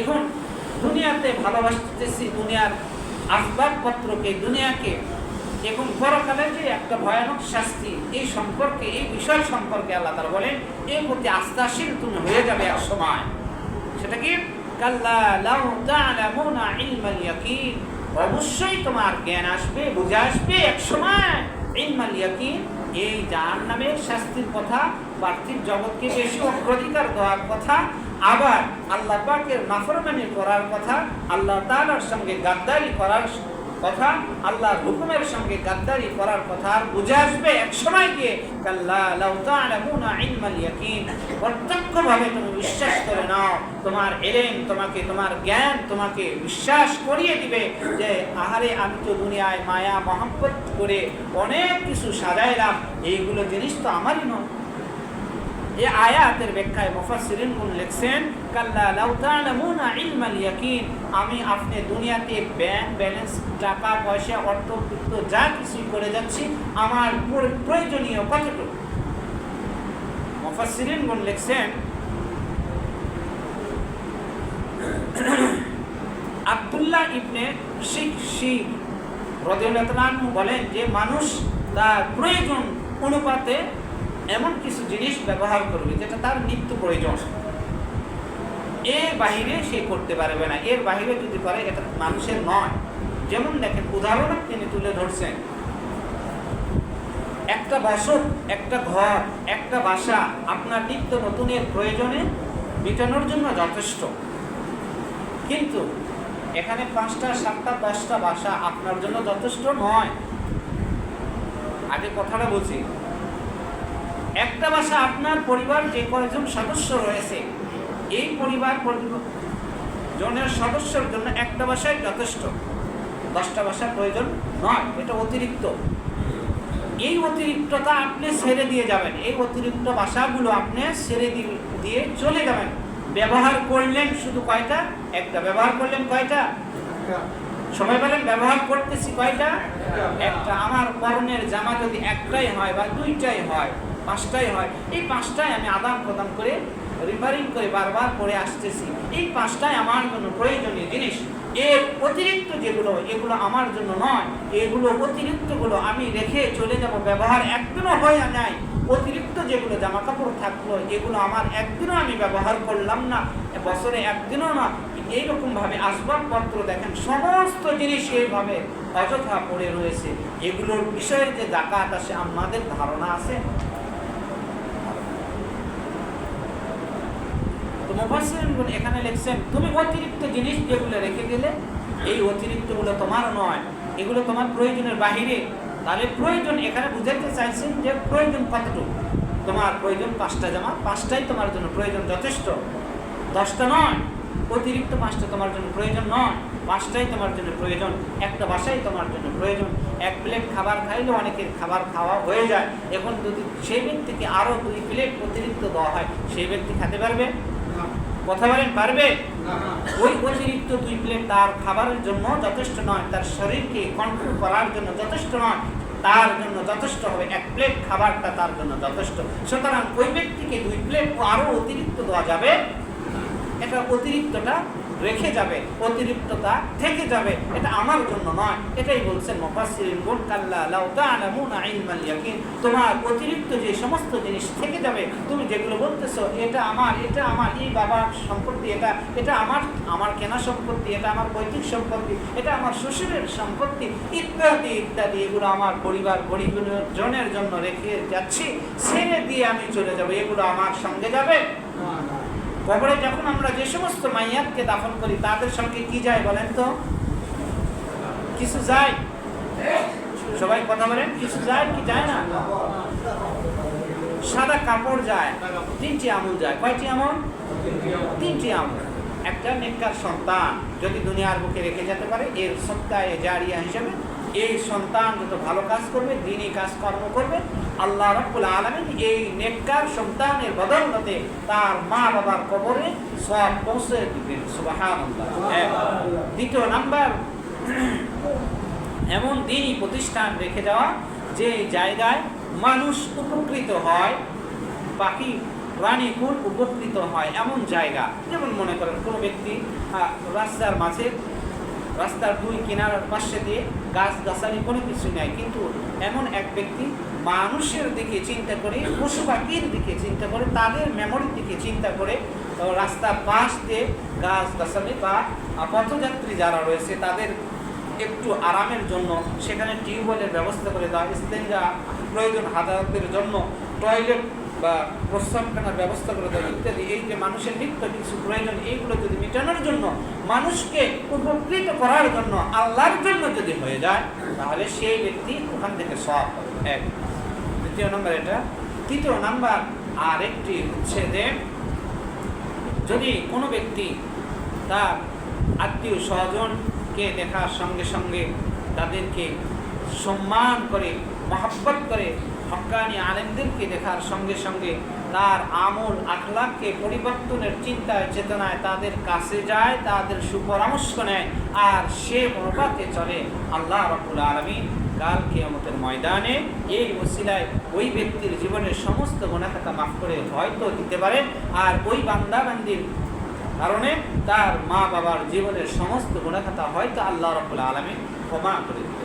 এখন দুনিয়াতে ভালোবাসতেছি দুনিয়ার আসবাবপত্রকে, দুনিয়াকে, এবং পরকালে যে একটা ভয়ানক শাস্তি, এই সম্পর্কে, এই বিষয় সম্পর্কে আল্লাহ তাআলা বলেন এর প্রতি আস্থাশীল তুমি হয়ে যাবে এক সময়। সেটা কি? কাল্লা লাউ তা'লামুনা ইলমাল ইয়াকিন, অবশ্যই তোমার জ্ঞান আসবে, বুঝে আসবে এক সময় ইলমাল ইয়াকিন, এই জাহান্নামের শাস্তির কথা, পার্থিব জগৎকে বেশি অগ্রাধিকার দেওয়ার কথা, আবার আল্লাহ পাকের নাফরমানি করার কথা, আল্লাহ তাআলার সঙ্গে গাদ্দারি করার কথা, আল্লাহর হুকুমের সঙ্গে গাদ্দারি করার কথা আর বুঝে আসবে এক সময় গিয়ে। কাল্লা লাউ তা'লামুনা ইলমাল ইয়াকিন, প্রত্যক্ষভাবে তুমি বিশ্বাস করে নাও, তোমার ইলম তোমাকে, তোমার জ্ঞান তোমাকে বিশ্বাস করিয়ে দিবে যে আহারে আমি তো দুনিয়ায় মায়া মহব্বত করে অনেক কিছু সাজাইলাম, এইগুলো জিনিস তো আমারই নয়। এই আয়াতের ব্যাখ্যায় মুফাসসিরিনগণ লিখছেন কাল্লা লাউ তা'লামুনা ইলমাল ইয়াকিন, আমি আপনি দুনিয়াতে ব্যাংক ব্যালেন্স, টাকা পয়সা, অর্থবিত্ত যা কিছু করে যাচ্ছি, আমার প্রয়োজনীয় কতটুকু? মুফাসসিরিনগণ লিখছেন আব্দুল্লাহ ইবনে শিখ রাদিয়াল্লাহু তাআলা আনহু বলেন যে মানুষ তার প্রয়োজন অনুপাতে এমন কিছু জিনিস ব্যবহার করবে যেটা তার নিত্য প্রয়োজন, এর বাইরে সে করতে পারবে না। এর বাইরে যদি করে এটা মানুষের নয়। যেমন দেখেন, উদাহরণ তিনি তুলে ধরছেন, একটা বসত, একটা ঘর, একটা বাসা আপনার নিত্য নতুনের প্রয়োজনে মেটানোর জন্য যথেষ্ট, কিন্তু এখানে 5টা 7টা 10টা বাসা আপনার জন্য যথেষ্ট নয়। আগে কথাটা বলছি, একটা বাসা আপনার পরিবার যে কয়জন সদস্য রয়েছে, এই পরিবার জনের সদস্যের জন্য একটা বাসাই যথেষ্ট, 10টা বাসার প্রয়োজন নয়, এটা অতিরিক্ত। এই অতিরিক্ততা আপনি ছেড়ে দিয়ে যাবেন, এই অতিরিক্ত বাসাগুলো আপনি ছেড়ে দিয়ে চলে যাবেন। ব্যবহার করলেন শুধু কয়টা? একটা। ব্যবহার করলেন কয়টা? সবাই বলেন ব্যবহার করতেছি কয়টা? একটা। আমার পরনের জামা যদি একটাই হয় বা 2টাই হয়, 5টাই হয়, এই 5টাই আমি আদান প্রদান করে রিপেয়ারিং করে বারবার করে আসতেছি, এই 5টাই আমার জন্য প্রয়োজনীয় জিনিস। এর অতিরিক্ত যেগুলো, এগুলো আমার জন্য নয়, এগুলো অতিরিক্তগুলো আমি রেখে চলে যাব, ব্যবহার একদিনও হয় নাই। অতিরিক্ত যেগুলো জামা কাপড় থাকলো, এগুলো আমার একদিনও আমি ব্যবহার করলাম না, বছরে একদিনও না। এইরকমভাবে আসবাবপত্র দেখেন, সমস্ত জিনিস এইভাবে অযথা পড়ে রয়েছে। এগুলোর বিষয়ে যে যাকাত আসে আমাদের ধারণা আছে? তো মুফাসসিরিনগণ এখানে লিখছেন তুমি অতিরিক্ত জিনিস যেগুলো রেখে গেলে, এই অতিরিক্তগুলো তোমার নয়, এগুলো তোমার প্রয়োজনের বাহিরে। তাহলে প্রয়োজন এখানে বুঝাইতে চাইছেন যে প্রয়োজন কতটুকু? তোমার প্রয়োজন 5টা জামা, 5টাই তোমার জন্য প্রয়োজন যথেষ্ট, 10টা নয়। অতিরিক্ত 5টা তোমার জন্য প্রয়োজন নয়, 5টাই তোমার জন্য প্রয়োজন। একটা বাসাই তোমার জন্য প্রয়োজন। এক প্লেট খাবার খাইলে অনেকের খাবার খাওয়া হয়ে যায়, এখন যদি সেই ব্যক্তিকে আরো 2 প্লেট অতিরিক্ত দেওয়া হয়, সেই ব্যক্তি খেতে পারবে? কথা বলেন, পারবে? ওই অতিরিক্ত 2 প্লেট তার খাবারের জন্য যথেষ্ট নয়, তার শরীরকে কন্ট্রোল করার জন্য যথেষ্ট নয়, তার জন্য যথেষ্ট হবে 1 প্লেট খাবারটা তার জন্য যথেষ্ট। সুতরাং ওই ব্যক্তিকে 2 প্লেট আরো অতিরিক্ত দেওয়া যাবে, এটা অতিরিক্তটা রেখে যাবে, অতিরিক্ততা থেকে যাবে, এটা আমার জন্য নয়। এটাই বলছেন মুফাসসিরিনগণ, কাল্লা লাউ তা'লামুনা ইলমাল ইয়াকিন, তোমার অতিরিক্ত যে সমস্ত জিনিস থেকে যাবে, তুমি যেগুলো বলতেছো এটা আমার, এটা আমার, এই বাবার সম্পত্তি, এটা আমার কেনা সম্পত্তি, এটা আমার পৈতৃক সম্পত্তি, এটা আমার শ্বশুরের সম্পত্তি, ইত্যাদি ইত্যাদি, এগুলো আমার পরিবার পরিজনের জন্য রেখে যাচ্ছি, ছেড়ে দিয়ে আমি চলে যাব, এগুলো আমার সঙ্গে যাবে। কবরে যখন আমরা যে সমস্ত মাইয়াতকে দাফন করি, তাদের সঙ্গে কি যায় বলেন তো? কিছু যায়? সবাই কথা বলেন, কিছু যায় কি যায় না? সাদা কাপড় যায়, 3টি আমল যায়। কয়টি আমল? 3টি আমল। একটা নেককার সন্তান যদি দুনিয়ার বুকে রেখে যেতে পারে, এর সদকায়ে জারিয়া হিসেবে এই সন্তান যত ভালো কাজ করবে, দ্বীনি কাজকর্ম করবে, আল্লাহ রাব্বুল আলামিন এই নেককার সন্তানের বদৌলতে তার মা বাবার কবরে সওয়াব পৌঁছে দিবেন। সুবহানাল্লাহ। 2 নাম্বার, এমন দ্বীনি প্রতিষ্ঠান রেখে যাওয়া যে জায়গায় মানুষ উপকৃত হয়, বাকি প্রাণীকুল উপকৃত হয় এমন জায়গা। যেমন মনে করেন কোনো ব্যক্তি রাস্তার মাঝে, রাস্তার দুই কিনারার পাশে দিয়ে গাছগাছালি কোনো কিছু নেই, কিন্তু এমন এক ব্যক্তি মানুষের দিকে চিন্তা করে, পশু পাখির দিকে চিন্তা করে, তাদের মেমোরির দিকে চিন্তা করে রাস্তার পাশ দিয়ে গাছগাছালি বা পথযাত্রী যারা রয়েছে তাদের একটু আরামের জন্য সেখানে টিউবওয়েলের ব্যবস্থা করে দেওয়া, ইস্তেঞ্জা প্রয়োজন হাজারদের জন্য টয়লেট বা প্রস্রাবখানার ব্যবস্থা করে দেওয়া ইত্যাদি। এই যে মানুষের নিত্য কিছু প্রয়োজন, এইগুলো যদি মেটানোর জন্য, মানুষকে উপকৃত করার জন্য, আল্লাহর জন্য যদি হয়ে যায়, তাহলে সেই ব্যক্তি ওখান থেকে সওয়াব পাবে। এক, দ্বিতীয় নম্বর এটা। তৃতীয় নাম্বার আর একটি হচ্ছে যে যদি কোনো ব্যক্তি তার আত্মীয় স্বজনকে দেখার সঙ্গে সঙ্গে তাদেরকে সম্মান করে, মহব্বত করে, হক্কানি আলেমদেরকে দেখার সঙ্গে সঙ্গে তার আমল আখলাককে পরিবর্তনের চিন্তায় চেতনায় তাদের কাছে যায়, তাদের সুপরামর্শ নেয়, আর সে অনুপাতে চলে, আল্লাহ রাব্বুল আলামিন কাল কিয়ামতের ময়দানে এই ওসিলায় ওই ব্যক্তির জীবনের সমস্ত গুনাহ খাতা মাফ করে হয়তো দিতে পারেন, আর ওই বান্দা বান্দির কারণে তার মা বাবার জীবনের সমস্ত গুনাহ খাতা হয়তো আল্লাহ রাব্বুল আলামিন ক্ষমা করে দিতে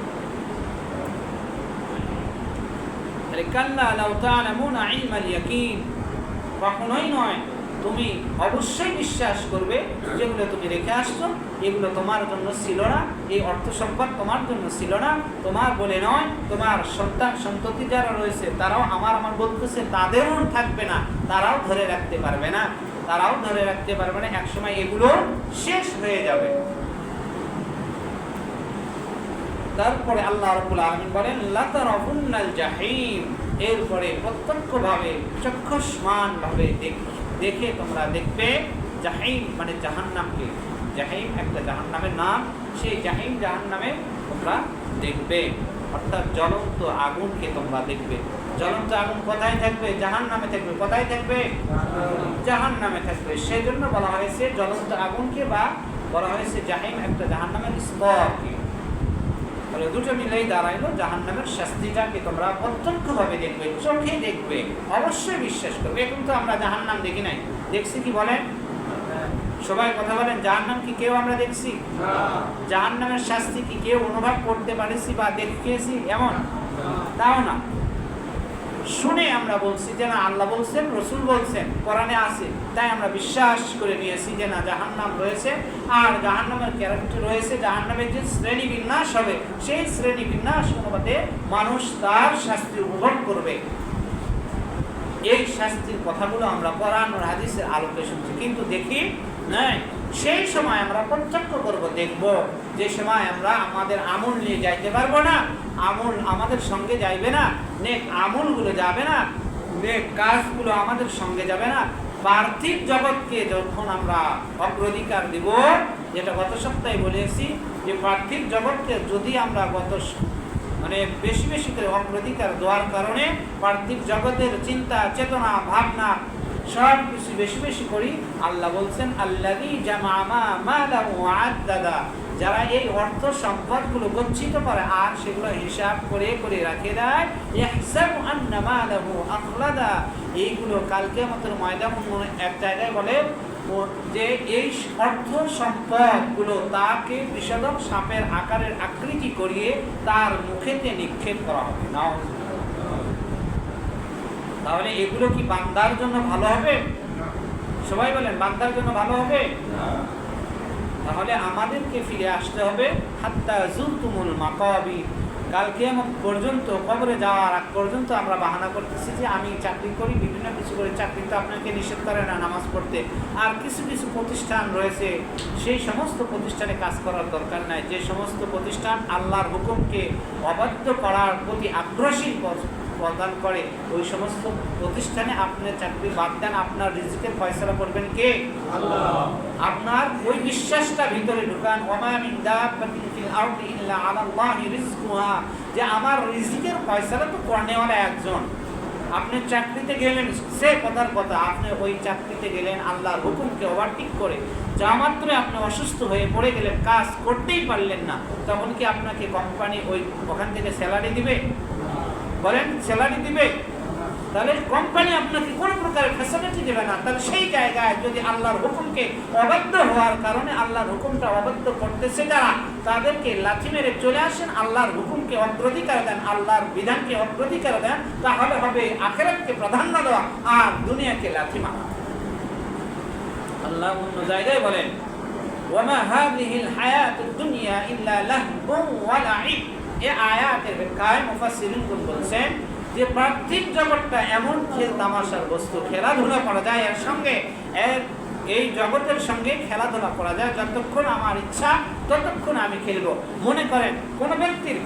পারেন। কাল্লা লাউ তা'লামুনা ইলমাল ইয়াকিন, কখনোই নয়, তুমি অবশ্যই বিশ্বাস করবে যেগুলো তুমি রেখে আসছো এগুলো তোমার জন্য ছিল না, এই অর্থ সম্পদ তোমার জন্য ছিল না, তোমার বলে নয়, তোমার সন্তান সন্ততি যারা রয়েছে তারাও আমার বলতেছে, তাদেরও থাকবে না, তারাও ধরে রাখতে পারবে না, তারাও ধরে রাখতে পারবে না, একসময় এগুলো শেষ হয়ে যাবে। তারপরে আল্লাহ রাব্বুল আলামিন বলেন লাতারাবুন্নাল জাহিম, এরপরে প্রত্যক্ষভাবে চক্ষুষ্মানভাবে দেখে তোমরা দেখবে জাহিম, মানে জাহান্নামকে। জাহিম একটা জাহান্নামের নাম, সেই জাহিম জাহান্নামে তোমরা দেখবে, অর্থাৎ জ্বলন্ত আগুনকে তোমরা দেখবে। জ্বলন্ত আগুন কোথায় থাকবে? জাহান্নামে থাকবে। কোথায় থাকবে? জাহান্নামে থাকবে। সেই জন্য বলা হয়েছে জ্বলন্ত আগুনকে, বা বলা হয়েছে জাহিম একটা জাহান্নামের স্তরকে। দুটো মিলেই দাঁড়াইলো জাহান্নামের শাস্তিটাকে তোমরা প্রত্যক্ষভাবে দেখবে, চোখে দেখবে, অবশ্যই বিশ্বাস করবে। এখন তো আমরা জাহান্নাম দেখি নাই, দেখছি কি বলেন? সবাই কথা বলেন, জাহান্নাম কি কেউ আমরা দেখছি? জাহান্নামের শাস্তি কি কেউ অনুভব করতে পারেছি বা দেখিয়েছি? এমন তাও না, শুনে আমরা বলছি যে না, আল্লাহ বলছেন, রসুল বলছেন, কোরআনে আছে, তাই আমরা বিশ্বাস করে নিয়েছি যে না, জাহান্নাম রয়েছে, আর জাহান্নামের ক্যারেক্টার রয়েছে, জাহান্নামের যে শ্রেণী বিন্যাস হবে সেই শ্রেণী বিন্যাস অনুপাতে মানুষ তার শাস্তি উপভোগ করবে। এই শাস্তির কথাগুলো আমরা কোরআন ও হাদিসের আলোকে শুনছি, কিন্তু দেখি নাই। সেই সময় আমরা প্রত্যক্ষ করব, দেখব, যে সময় আমরা আমাদের আমল নিয়ে যাইতে পারবো না, আমল আমাদের সঙ্গে যাইবে না, নেক আমলগুলো যাবে না, নেক কাজগুলো আমাদের সঙ্গে যাবে না। পার্থিব জগৎকে যখন আমরা অগ্রাধিকার দিব, যেটা গত সপ্তাহে বলেছি, যে পার্থিব জগৎকে যদি আমরা বেশি বেশি করে অগ্রাধিকার দেওয়ার কারণে পার্থিব জগতের চিন্তা চেতনা ভাবনা সব কিছু বেশি বেশি করি, আল্লাহ বলছেন আল্লাযী জামা মালাহু আদ্দাদা, যারা এই অর্থ সম্পদগুলো গচ্ছিত করে আর সেগুলো হিসাব করে করে রাখে দেয়, ইহসাবু আন্না মালাহু আখলাদা, এইগুলো কাল কিয়ামতের ময়দানে এক জায়গায় বলে যে এই অর্থ সম্পদগুলো তাকে বিষধক সাপের আকারের আকৃতি করিয়ে তার মুখেতে নিক্ষেপ করা হবে। তাহলে এগুলো কি বান্দার জন্য ভালো হবে? সবাই বলেন, বান্দার জন্য ভালো হবে? তাহলে আমাদেরকে ফিরে আসতে হবে হাত্তা যুরতুমুল মাকাবির, কাল কিয়ামত পর্যন্ত, কবরে যাওয়ার আগ পর্যন্ত আমরা বাহানা করতেছি যে আমি চাকরি করি, বিভিন্ন কিছু করে। চাকরি তো আপনাকে নিষেধ করে না নামাজ পড়তে, আর কিছু কিছু প্রতিষ্ঠান রয়েছে, সেই সমস্ত প্রতিষ্ঠানে কাজ করার দরকার নাই। যে সমস্ত প্রতিষ্ঠান আল্লাহর হুকুমকে অবাধ্য করার প্রতি আগ্রহী প্রদান করে, ওই সমস্ত প্রতিষ্ঠানে আপনি চাকরি বাদ দেন, আপনার রিজিকের ফয়সালা করবেন কে? আল্লাহ। আপনার ওই বিশ্বাসটা ভিতরে ঢুকান, ওমা মিন দাব্বাতিন ফিল আরদি ইল্লা আলাল্লাহি রিজকুহা, যে আমার রিজিকের ফয়সালা তো করনেওয়ালা একজন। আপনি চাকরিতে গেলেন, সে কথার কথা, আপনি ওই চাকরিতে গেলেন আল্লাহর হুকুমকে ওভারটেক করে, যা মাত্র আপনি অসুস্থ হয়ে পড়ে গেলেন, কাজ করতেই পারলেন না, তখন কি আপনাকে কোম্পানি ওখান থেকে স্যালারি দিবে? বলেন, স্যালারি দিবে? তাহলে কোম্পানি আপনাকে কোনো প্রকারের ফ্যাসিলিটি দেবে না। তাহলে সেই জায়গায় যদি আল্লাহর হুকুমকে অবাধ্য হওয়ার কারণে আল্লাহর হুকুমটা অবাধ্য করতেছে যারা, তাদেরকে লাথি মেরে চলে আসেন, আল্লাহর হুকুমকে অগ্রাধিকার দেন, আল্লাহর বিধানকে অগ্রাধিকার দেন, তাহলে হবে আখিরাতকে প্রাধান্য দেওয়া আর দুনিয়াকে লাথি মারা। আল্লাহ অন্য জায়গায় বলেন, ওয়ামা হাযিহিল হায়াতুদ দুনিয়া ইল্লা লাহবুন ওয়া লাইব। এই আয়াতের ব্যাখ্যায় মুফাসসিরিনগণ বলেছেন যে পার্থিব জগৎটা এমন খেল তামাশার বস্তু, খেলাধুলা করা যায় এর সঙ্গে, এই জগতের সঙ্গে খেলাধুলা করা যায়। যতক্ষণ আমার ইচ্ছা ততক্ষণ আমি খেলব। মনে করেন কোন ব্যক্তির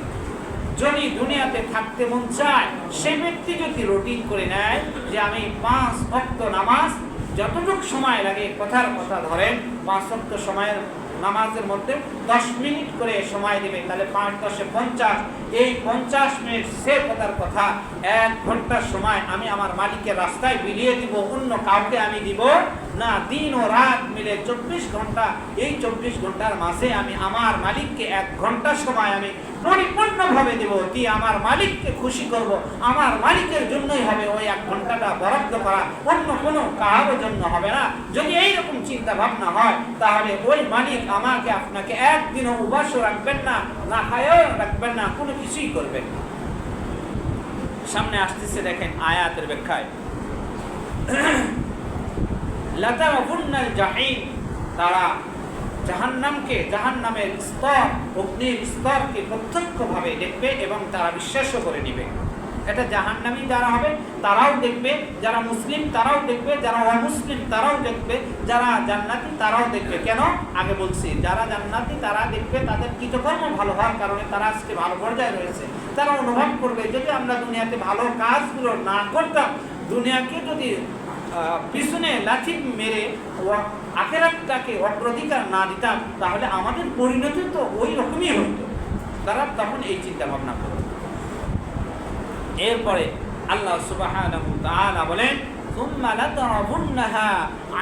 যদি দুনিয়াতে থাকতে মন চায়, সেই ব্যক্তি যদি রুটিন করে নেয় যে আমি 5 ওয়াক্ত নামাজ যতটুকু সময় লাগে, কথার কথা ধরেন 5 ওয়াক্ত সময়ের নামাজের মধ্যে 10 মিনিট করে সময় দেবে, তাহলে 5 × 10 = 50। এই 50 মিনিট সে কথার কথা 1 ঘন্টার সময় আমি আমার মালিকের রাস্তায় বিলিয়ে দিব, অন্য কাউকে আমি দিব না। দিন ও রাত মিলে 24 ঘন্টা, এই 24 ঘন্টার মাঝে আমি আমার মালিককে 1 ঘন্টা সময় আমি পরিপূর্ণভাবে দেব, দিয়ে আমার মালিককে খুশি করব। আমার মালিকের জন্যই হবে ওই 1 ঘন্টাটা বরাদ্দ করা, অন্য কোনো কারোর জন্য হবে না। যদি এইরকম চিন্তা ভাবনা হয়, তাহলে ওই মালিক আমাকে আপনাকে একদিনও উপাসও রাখবেন না, না খায়ও রাখবেন না, কোনো কিছুই করবেন না। সামনে আসতেছে দেখেন আয়াতের ব্যাখ্যায়, লাতারাবুন্নাল জাহিম, তারা জাহান্নামকে, জাহান্নামের স্তর, অগ্নির স্তরকে প্রত্যক্ষভাবে দেখবে এবং তারা বিশ্বাসও করে নেবে। এটা জাহান্নামী যারা হবে তারাও দেখবে, যারা মুসলিম তারাও দেখবে, যারা অমুসলিম তারাও দেখবে, যারা জান্নাতি তারাও দেখবে। কেন? আগে বলছি, যারা জান্নাতি তারা দেখবে, তাদের কৃতকর্ম ভালো হওয়ার কারণে তারা আজকে ভালো পর্যায়ে রয়েছে। তারা অনুভব করবে যদি আমরা দুনিয়াতে ভালো কাজগুলো না করতাম, দুনিয়াকে যদি পিছনে লাথি মেরে আখিরাতটাকে অগ্রাধিকার না দিতাম, তাহলে আমাদের পরিণতি তো ওই রকমই হতো। তারা তখন এই চিন্তা ভাবনা করবে। এরপরে আল্লাহ সুবহানাহু ওয়া তাআলা বলেন, সুম্মা লাতারাবুন্নাহা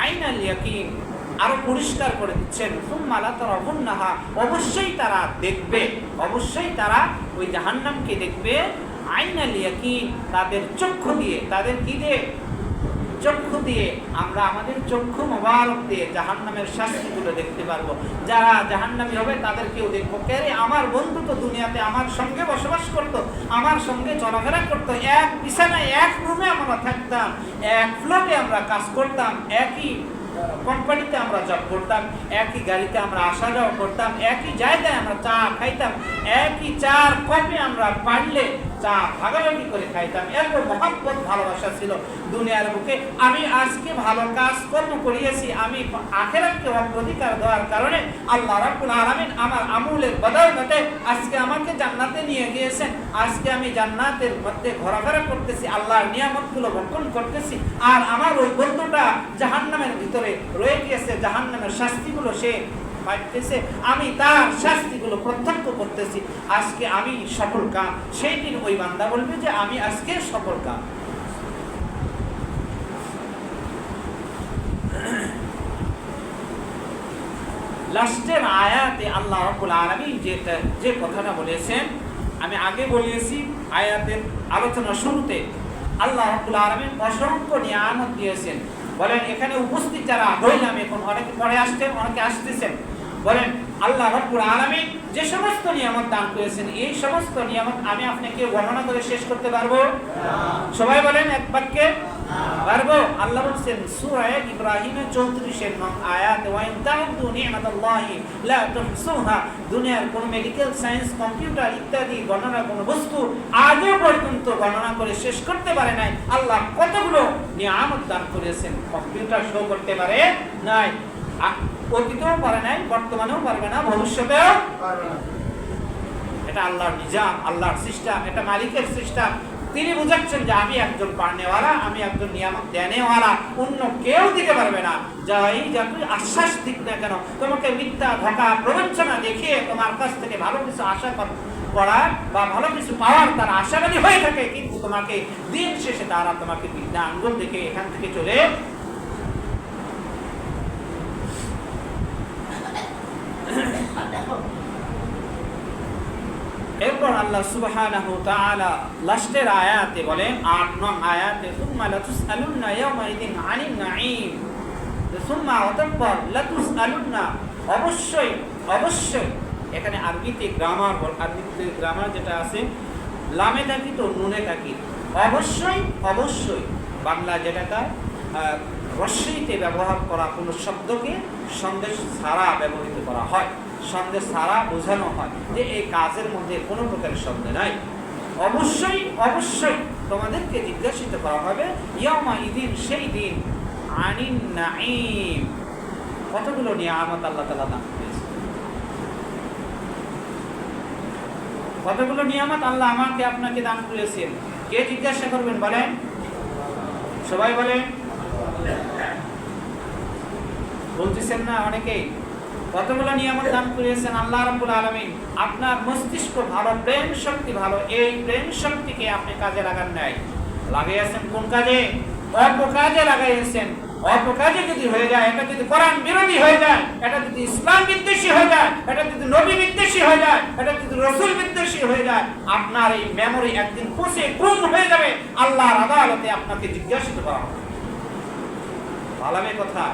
আইনাল ইয়াকিন, আরো পরিষ্কার করে দিচ্ছেন, সুম্মা লাতারাবুন্নাহা, অবশ্যই তারা দেখবে, অবশ্যই তারা ওই জাহান্নামকে দেখবে, আইনাল ইয়াকিন, তাদের চক্ষু দিয়ে। তাদের কি দিয়ে? চক্ষু দিয়ে। আমরা আমাদের চক্ষু মোবারক দিয়ে জাহান্নামের শাস্তিগুলো দেখতে পারবো। যারা জাহান্নামী হবে তাদেরকেও দেখবো। কে রে? আমার বন্ধু তো দুনিয়াতে আমার সঙ্গে বসবাস করতো, আমার সঙ্গে চলাফেরা করতো, এক বিছানায় এক রুমে আমরা থাকতাম, এক ফ্লোরে আমরা কাজ করতাম, একই কোম্পানিতে আমরা জব করতাম, একই গাড়িতে আমরা আসা যাওয়া করতাম, একই জায়গায় আমরা চা খাইতাম, একই চার কপে আমরা পারলে চা ভাগাভাগি করে খাইতাম। এত মহব্বত ভালোবাসা ছিল দুনিয়ার বুকে। আমি আজকে ভালো কাজ কর্ম করিয়েছি, আমি আখিরাতকে অগ্রাধিকার দেওয়ার কারণে আল্লাহ রাব্বুল আলামিন আমার আমলের বদৌলতে আজকে আমাকে জান্নাতে নিয়ে গিয়েছেন। আজকে আমি জান্নাতের মধ্যে ঘোরাফেরা করতেছি, আল্লাহর নিয়ামতগুলো ভক্ষণ করতেছি। আর আমার ওই বন্ধুটা জাহান্নামের ভিতরে রয়ে গিয়েছে, জাহান্নামের শাস্তিগুলো সে পাইতেছে, আমি তার শাস্তিগুলো প্রত্যক্ষ করতেছি। আজকে আমি সফল কাম। সেই দিন ওই বান্দা বলবে যে আমি আজকে সফল কাম। লাস্টের আয়াতে আল্লাহ রাব্বুল আলামিন যে কথাটা বলেছেন, আমি আগে বলেছি আয়াতের আলোচনা শুরুতে, আল্লাহ রাব্বুল আলামিন অসংখ্য নিয়ামত দিয়েছেন। বলেন এখানে উপস্থিত যারা হইলাম, এখন অনেকে পরে আসছেন, অনেকে আসতেছেন, বলেন আল্লাহ রাব্বুল আলামিন যে সমস্ত নিয়ামত দান করেছেন, এই সমস্ত নিয়ামত আমি আপনাকে বর্ণনা করে শেষ করতে পারবো? সবাই বলেন এক বাক্যে, পারবো? আল্লাহ বলছেন সূরা ইব্রাহিমের 34 নং আয়াতে, ওয়া ইন তা'উদু নি'মাতাল্লাহি লা তুহসুহা। দুনিয়ার কোন মেডিকেল সায়েন্স, কম্পিউটার ইত্যাদি গণনা কোন বস্তু আজও পর্যন্ত গণনা করে শেষ করতে পারে নাই। আল্লাহ কতগুলো নিয়ামত দান করেছেন, কম্পিউটার শো করতে পারে নাই, অতীতেও পারে নাই, বর্তমানেও পারবে না, ভবিষ্যতেও পারবে না। এটা আল্লাহর নিজাম, আল্লাহর সিস্টেম, এটা মালিকের সিস্টেম। তিনি বুঝাচ্ছেন যে আমি একজন পারনেওয়ালা, আমি একজন নিয়ামত দেনেওয়ালা, অন্য কেউ দিতে পারবে না। যাই যতই আশ্বাস দিক না কেন, তোমাকে মিথ্যা, ধোঁকা, প্রবঞ্চনা দেখিয়ে তোমার কাছ থেকে ভালো কিছু আশা করার বা ভালো কিছু পাওয়ার তারা আশাবাদী হয়ে থাকে, কিন্তু তোমাকে দিন শেষে তারা তোমাকে বিদ্যা আঙ্গুল দেখে এখান থেকে চলে এরপর আল্লাহ সুবহানাহু ওয়া তাআলা লাস্টের আয়াতে বলেন ৮ নং আয়াতে সুম্মা লাতুসআলুন্না ইয়াওমাইদিন আনিন নাঈম, সুম্মা অতঃপর লাতুসআলুন্না অবশ্যই অবশ্যই, এখানে আরবিতে গ্রামার যেটা আছে লামে তাকিদ ও নুনে তাকিদ, অবশ্যই অবশ্যই, বাংলা যেটাকে রস্যইতে ব্যবহার করা কোনো শব্দকে সন্দেশ ছাড়া ব্যবহৃত করা হয়, সন্দেশ ছাড়া বোঝানো হয় যে এই কাজের মধ্যে কোনো প্রকারের সন্দেহ নাই। অবশ্যই অবশ্যই তোমাদেরকে জিজ্ঞাসিত করা হবে ইয়াউমা ইদিন, সেই দিন, আনিন নাঈম, কতগুলো নিয়ামত আল্লাহ তাআলা দান করেছেন, কতগুলো নিয়ামত আল্লাহ আমাকে আপনাকে দান করেছেন। কে জিজ্ঞাসা করবেন বলেন? সবাই বলেন। বলতেছেন না অনেকেই? কতগুলো নিয়ামত দান করেছেন আল্লাহ রাব্বুল আলামিন। আপনার মস্তিষ্ক ভালো, প্রেম শক্তি ভালো, এই প্রেম শক্তিকে আপনি কাজে লাগান নাই, লাগাইছেন কোন কাজে? অপকাজে লাগাইছেন। অপকাজে যদি হয়ে যায়, এটা যদি কোরআন বিরোধী হয়ে যায়, এটা যদি ইসলাম বিদ্বেষী হয়ে যায়, এটা যদি নবী বিদ্বেষী হয়ে যায়, এটা যদি রাসূল বিদ্বেষী হয়ে যায়, আপনার এই মেমোরি একদিন পচে গুম হয়ে যাবে, আল্লাহর আদালতে আপনাকে জিজ্ঞাসিত করা হবে। ভালামে কথা।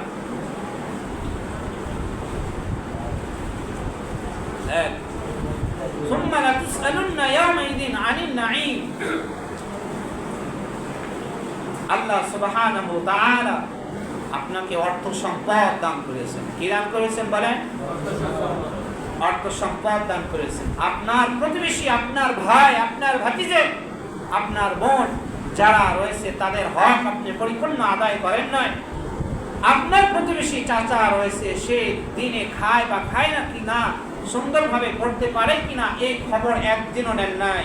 ثم لتسألن يومئذ عن النعيم। আল্লাহ সুবহানাহু ওয়া তাআলা আপনাকে অর্থ সম্পদ দান করেছেন। কি দান করেছেন বলেন? অর্থ সম্পদ দান করেছেন। আপনার প্রতিবেশী, আপনার ভাই, আপনার ভাতিজা, আপনার বোন যারা রয়েছে তাদের হক আপনি পরিপূর্ণ আদায় করেন নাই। আপনার প্রতিবেশী চাচা রয়েছে, সে দিনে খায় বা খায় না কিনা, সুন্দরভাবে পড়তে পারে কিনা, এই খবর একদিনও নেন নাই।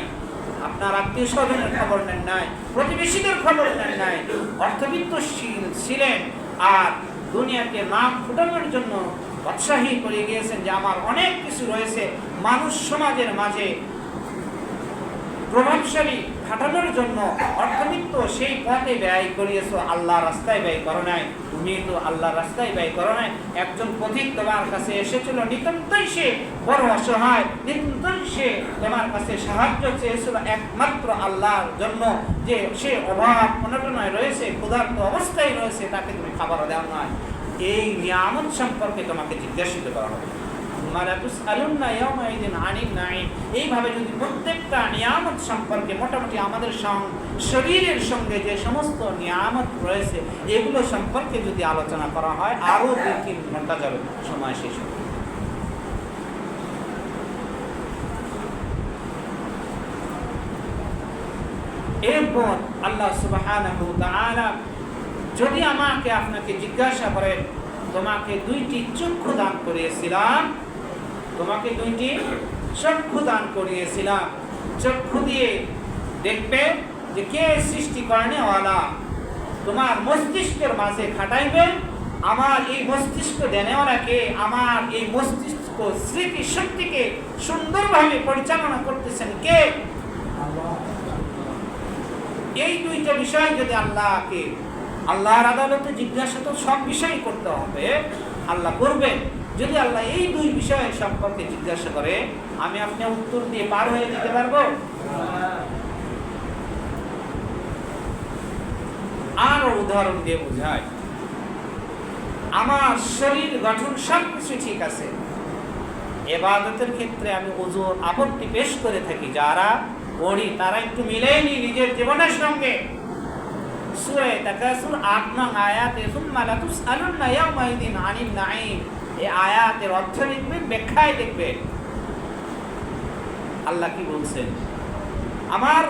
আপনার আত্মীয় স্বজনের খবর নেন নাই, প্রতিবেশীদের খবর নেন নাই। অর্থবিত্তশীল ছিলেন আর দুনিয়াকে নাম ফুটানোর জন্য উৎসাহী করে গিয়েছেন যে আমার অনেক কিছু রয়েছে, মানুষ সমাজের মাঝে প্রভাবশালী খাটানোর জন্য অর্থবিত্ত সেই পথে ব্যয় করিয়েছো, আল্লাহ রাস্তায় ব্যয় করো নাই। তুমি তো আল্লাহ রাস্তায় ব্যয় করো নাই। একজন পথিক তোমার কাছে এসেছিল, নিতান্তই সে বড় অসহায়, নিতান্তই সে তোমার কাছে সাহায্য চেয়েছিল একমাত্র আল্লাহর জন্য, যে সে অভাব অনটনায় রয়েছে, ক্ষুধার্ত অবস্থায় রয়েছে, তাকে তুমি খাবারও দেওয়া নয়। এই নিয়ামত সম্পর্কে তোমাকে জিজ্ঞাসিত করা হবে। এইভাবে যদি প্রত্যেকটা নিয়ামত সম্পর্কে মোটামুটি আমাদের শরীরের সঙ্গে যে সমস্ত নিয়ামত রয়েছে এগুলো সম্পর্কে যদি আলোচনা করা হয় আরো 2-3 ঘন্টা যাবে, সময় শেষ হবে। এরপর আল্লাহ সুবহানাহু ওয়া তাআলা যদি আমাকে আপনাকে জিজ্ঞাসা করেন, তোমাকে 2টি চক্ষু দান করিয়েছিলাম, তোমাকে 2টি চক্ষু দান করিয়েছিলাম, চক্ষু দিয়ে দেখবে যে কে সৃষ্টি করেনেওয়ালা, তোমার মস্তিষ্কের মাঝে খাটাইবে আমার এই মস্তিষ্ক দেনেওয়ালা কে, আমার এই মস্তিষ্ক স্মৃতি শক্তিকে সুন্দরভাবে পরিচালনা করতেছেন কে? এই 2টা বিষয় যদি আল্লাহকে আল্লাহর আদালতে জিজ্ঞাসা তো সব বিষয় করতে হবে, আল্লাহ করবেন। যদি আল্লাহ এই 2 বিষয় সম্পর্কে জিজ্ঞাসা করে, আমি আপনি উত্তর দিয়ে পার হয়ে যেতে পারবো? আরো উদাহরণ দিয়ে বোঝাই, আমার শরীর গঠন সবকিছু ঠিক আছে, ইবাদতের ক্ষেত্রে আমি ওযুর আপত্তি পেশ করে থাকি, যারা পড়ি তারা একটু মিলেনি নিজের জীবনের সঙ্গে। সূরা তাকাসুর 8 নং আয়াতে সুম্মা লাতুসআলুন্না ইয়াওমাইদিন আনিন নাঈম, এই আয়াতের অর্থ লিখবেন, ব্যাখ্যায় দেখবেন আল্লাহ কি বলছেন। আমার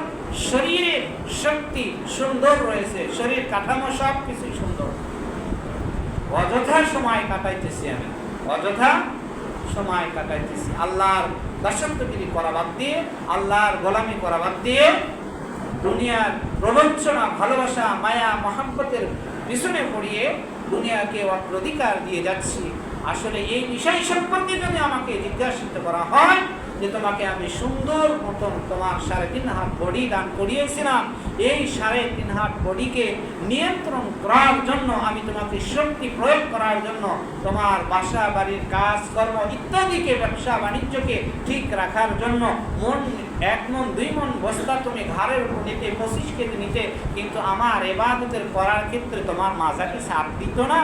শরীরে শক্তি সুন্দর রয়েছে, শরীর কাঠামো সব কিছু সুন্দর, অযথা সময় কাটাইতেছি আমি, অযথা সময় কাটাইতেছি আল্লাহর দাসত্বগিরি করা বাদ দিয়ে, আল্লাহর গোলামি করা বাদ দিয়ে, দুনিয়ার প্রবঞ্চনা, ভালোবাসা, মায়া, মহব্বতের পিছনে পড়িয়ে দুনিয়াকে অগ্রাধিকার দিয়ে যাচ্ছি। আসলে এই বিষয় সম্পর্কে যদি আমাকে জিজ্ঞাসিত করা হয় যে তোমাকে আমি সুন্দর মতন তোমার 3.5 হাত বডি দান করিয়েছিলাম, এই 3.5 হাত বডিকে নিয়ন্ত্রণ করার জন্য, আমি তোমাকে শক্তি প্রয়োগ করার জন্য, তোমার বাসা বাড়ির কাজকর্ম ইত্যাদিকে, ব্যবসা বাণিজ্যকে ঠিক রাখার জন্য 1 মণ 2 মণ বস্তা তুমি ঘাড়ের উপর নিতে, 25 কেজি নিতে, কিন্তু আমার ইবাদতের করার ক্ষেত্রে তোমার মাজাকে সাথ দিত না।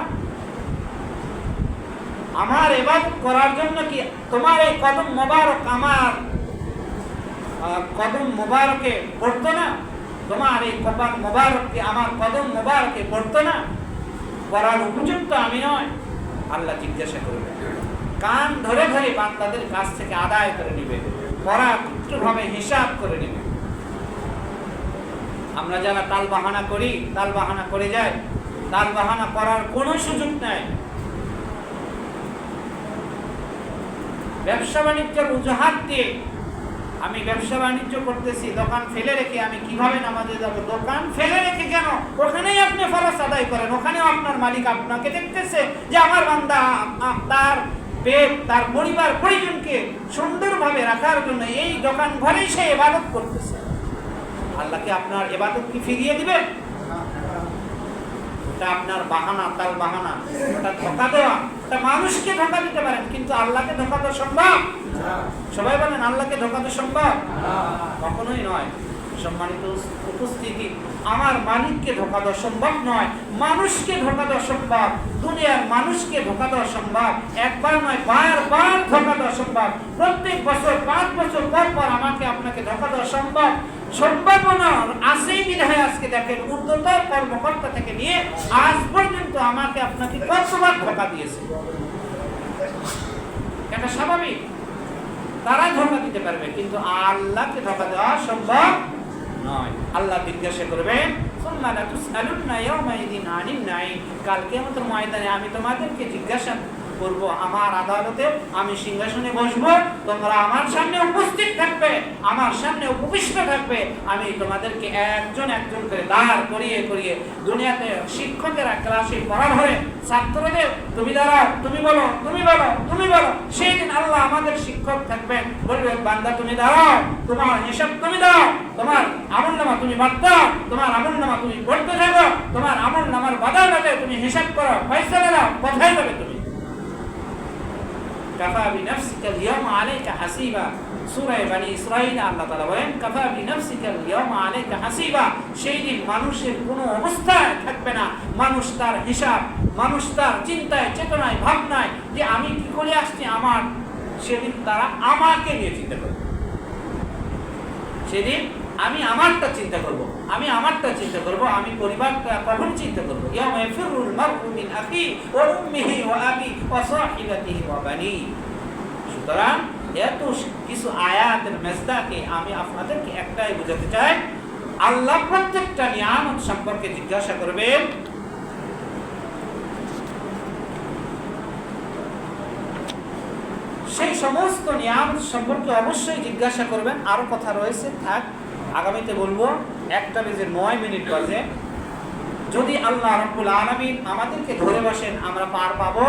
আমার ইবাদত করার জন্য কি তোমার এই কদম মোবারক আমার কদম মোবারকে পড়তো না? তোমার এই কদম মোবারককে আমার কদম মোবারকে পড়তো না? করার উপযুক্ত আমি নয়? আল্লাহ জিজ্ঞাসা করবে, কান ধরে ধরে বান্দাদের কাছ থেকে আদায় করে নিবে, পরাকুষ্টভাবে হিসাব করে নিবে। আমরা যারা তাল বাহানা করি, তাল বাহানা করে যাই, তাল বাহানা করার কোনো সুযোগ নাই। ব্যবসা বাণিজ্যের অজুহাত দিয়ে আমি ব্যবসা বাণিজ্য করতেছি, দোকান ফেলে রেখে আমি কিভাবে নামাজে যাব? দোকান ফেলে রেখে কেন? ওখানেই আপনি ফরজ আদায় করেন, ওখানেও আপনার মালিক আপনাকে দেখতেছে যে আমার বান্দা তার পেট, তার পরিবার পরিজনকে সুন্দরভাবে রাখার জন্য এই দোকান ঘরেই সে ইবাদত করতেছে। আল্লাহকে আপনার ইবাদত কি ফিরিয়ে দিবেন? ওটা আপনার বাহানা, তাল বাহানা, ওটা ধোঁকা দেওয়া। ওটা মানুষকে ধোঁকা দিতে পারেন, কিন্তু আল্লাহকে ধোঁকা দেওয়া সম্ভব? সবাই বলেন, আল্লাহকে ধোঁকা দেওয়া সম্ভব? কখনোই নয়। সম্মানিত উপস্থিতি, আমার মালিককে ধোঁকা দেওয়া সম্ভব নয়, মানুষকে ধোঁকা দেওয়া সম্ভব, দুনিয়ার মানুষকে ধোঁকা দেওয়া সম্ভব। একবার নয়, বারবার ধোঁকা দেওয়া সম্ভব। প্রত্যেক বছর 5 বছর পর পর আমাকে আপনাকে ধোঁকা দেওয়া সম্ভব। সম্ভাবনা আসেই বিধায় আজকে দেখেন ঊর্ধ্বতর কর্মকর্তা থেকে নিয়ে আজ পর্যন্ত আমাকে আপনাকে কতবার ধোঁকা দিয়েছে। এটা স্বাভাবিক, তারা ধোঁকা দিতে পারবে, কিন্তু আল্লাহকে ধোঁকা দেওয়া সম্ভব নয়। আল্লাহ জিজ্ঞাসা করবেন, সুম্মা লাতুসআলুন্না ইয়াওমাইযিন আনিন নাঈম, কাল কিয়ামতের ময়দানে আমি তোমাদেরকে জিজ্ঞাসা করব, আমার আদালতে আমি সিংহাসনে বসবো, তোমরা আমার সামনে উপস্থিত থাকবে, আমার সামনে উপবিষ্ট থাকবে। আমি তোমাদেরকে একজন একজন করে দাঁড় করিয়ে করিয়ে, দুনিয়াতে শিক্ষকেরা ক্লাসে পড়ার হয়ে ছাত্রদের তুমি দাঁড়াও, তুমি বলো, তুমি বলো, তুমি বলো, সেই দিন আল্লাহ আমাদের শিক্ষক থাকবেন, বলবে বান্দা তুমি দাঁড়াও, তোমার হিসাব তুমি দাও, তোমার আমলনামা তুমি বাদ দাও, তোমার আমলনামা তুমি পড়তে থাকো, তোমার আমলনামার বাধা বাধা তুমি হিসাব করো, ফয়সালা দাও, কোথায় যাবে তুমি? কাফা বিনাফসিকা আল-ইয়াওমা আলাইকা হাসিবা, সূরা বনী ইসরাঈল আল্লাহ তাআলা বলেন, কাফা বিনাফসিকা আল-ইয়াওমা আলাইকা হাসিবা। সেই দিন মানুষের কোনো অবস্থায় থাকবে না, মানুষ তার হিসাব, মানুষ তার চিন্তায়, চেতনায়, ভাবনায় যে আমি কি করে আসছি, আমার সেদিন তারা আমাকে নিয়ে চিন্তা করবে। সেদিন আমি আমারটা চিন্তা করব, আমি আমারটা চিন্তা করব, আমি পরিবারটা কখন চিন্তা করব। ইয়াওমা ইয়াফিরুল মারউ মিন আখি ওয়া উম্মিহি ওয়া আবি ওয়া সাহিবাতিহি ওয়া বানি। সুতরাং এত কিছু আয়াতের মেজদাকে আমি আপনাদেরকে একটাই বোঝাতে চাই, আল্লাহ প্রত্যেকটা নিয়ামত সম্পর্কে জিজ্ঞাসা করবেন। সেই সমস্ত নিয়ামত সম্পর্কে অবশ্যই জিজ্ঞাসা করবেন। আরো কথা রয়েছে, থাক আগামীতে বলবো। 1:09 বাজে। যদি আল্লাহ রাব্বুল আলামিন আমাদেরকে ধরে বসেন, আমরা পার পাবো।